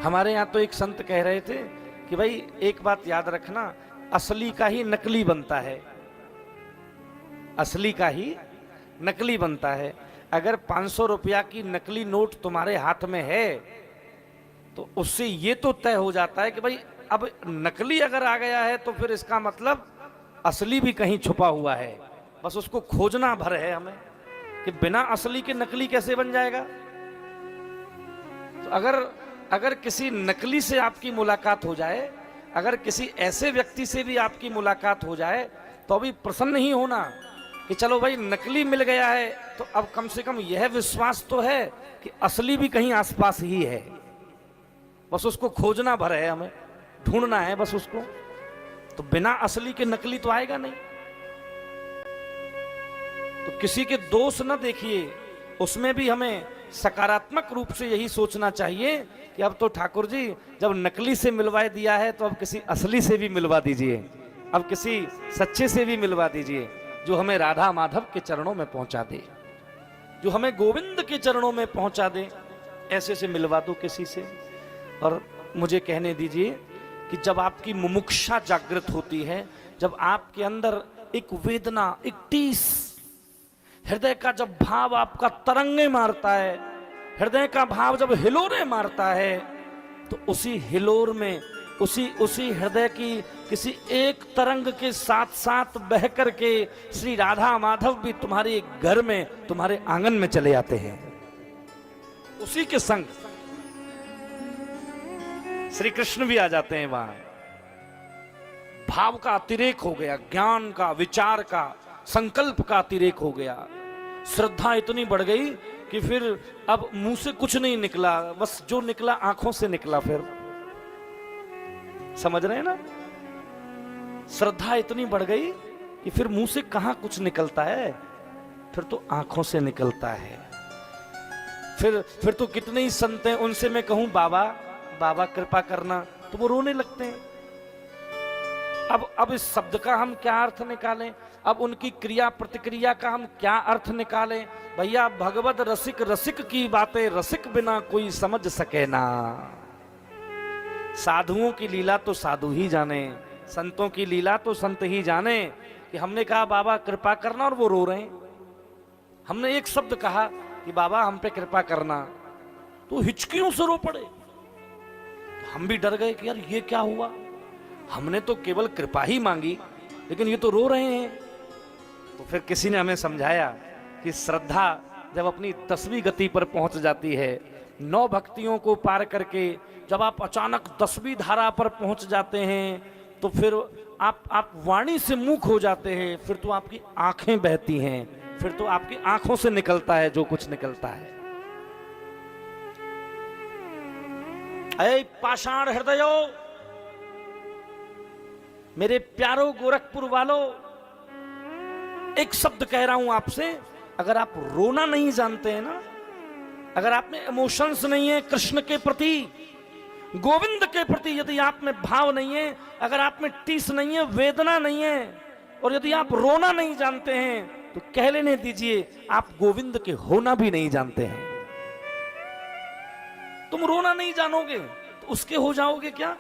हमारे यहाँ तो एक संत कह रहे थे कि भाई एक बात याद रखना, असली का ही नकली बनता है, असली का ही नकली बनता है। अगर 500 रुपया की नकली नोट तुम्हारे हाथ में है तो उससे ये तो तय हो जाता है कि भाई अब नकली अगर आ गया है तो फिर इसका मतलब असली भी कहीं छुपा हुआ है। बस उसको खोजना भर है हमें कि बिना असली के नकली कैसे बन जाएगा। तो अगर किसी नकली से आपकी मुलाकात हो जाए, अगर किसी ऐसे व्यक्ति से भी आपकी मुलाकात हो जाए तो अभी प्रसन्न ही होना कि चलो भाई नकली मिल गया है, तो अब कम से कम यह विश्वास तो है कि असली भी कहीं आसपास ही है। बस उसको खोजना भर है, हमें ढूंढना है बस उसको। तो बिना असली के नकली तो आएगा नहीं। तो किसी के दोष न देखिए, उसमें भी हमें सकारात्मक रूप से यही सोचना चाहिए कि अब तो ठाकुर जी जब नकली से मिलवा दिया है तो अब किसी असली से भी मिलवा दीजिए, अब किसी सच्चे से भी मिलवा दीजिए जो हमें राधा माधव के चरणों में पहुंचा दे, जो हमें गोविंद के चरणों में पहुंचा दे। ऐसे से मिलवा दो किसी से। और मुझे कहने दीजिए कि जब आपकी मुमुक्षा जागृत होती है, जब आपके अंदर एक वेदना, एक टीस, हृदय का जब भाव आपका तरंगे मारता है, हृदय का भाव जब हिलोरे मारता है, तो उसी हिलोर में उसी हृदय की किसी एक तरंग के साथ साथ बह करके श्री राधा माधव भी तुम्हारे घर में, तुम्हारे आंगन में चले आते हैं। उसी के संग श्री कृष्ण भी आ जाते हैं वहां। भाव का अतिरेक हो गया, ज्ञान का, विचार का, संकल्प का अतिरेक हो गया। श्रद्धा इतनी बढ़ गई कि फिर अब मुंह से कुछ नहीं निकला, बस जो निकला आंखों से निकला। फिर समझ रहे हैं ना, श्रद्धा इतनी बढ़ गई कि फिर मुंह से कहां कुछ निकलता है, फिर तो आंखों से निकलता है। फिर तो कितने ही संत हैं, उनसे मैं कहूं बाबा बाबा कृपा करना, तो वो रोने लगते हैं। अब इस शब्द का हम क्या अर्थ निकालें, अब उनकी क्रिया प्रतिक्रिया का हम क्या अर्थ निकालें। भैया भगवत रसिक रसिक की बातें रसिक बिना कोई समझ सके ना। साधुओं की लीला तो साधु ही जाने, संतों की लीला तो संत ही जाने। कि हमने कहा बाबा कृपा करना और वो रो रहे हैं। हमने एक शब्द कहा कि बाबा हम पे कृपा करना, तो हिचकियों से रो पड़े। हम भी डर गए कि यार ये क्या हुआ, हमने तो केवल कृपा ही मांगी लेकिन ये तो रो रहे हैं। तो फिर किसी ने हमें समझाया कि श्रद्धा जब अपनी 10वीं गति पर पहुंच जाती है, 9 भक्तियों को पार करके जब आप अचानक 10वीं धारा पर पहुंच जाते हैं, तो फिर आप वाणी से मुख हो जाते हैं। फिर तो आपकी आंखें बहती हैं, फिर तो आपकी आंखों से निकलता है जो कुछ निकलता है। ऐ पाषाण हृदयो, मेरे प्यारो गोरखपुर वालों, एक शब्द कह रहा हूं आपसे, अगर आप रोना नहीं जानते हैं ना, अगर आप में इमोशंस नहीं है कृष्ण के प्रति, गोविंद के प्रति, यदि आप में भाव नहीं है, अगर आप में टीस नहीं है, वेदना नहीं है, और यदि आप रोना नहीं जानते हैं, तो कह लेने दीजिए आप गोविंद के होना भी नहीं जानते हैं। तुम रोना नहीं जानोगे तो उसके हो जाओगे क्या?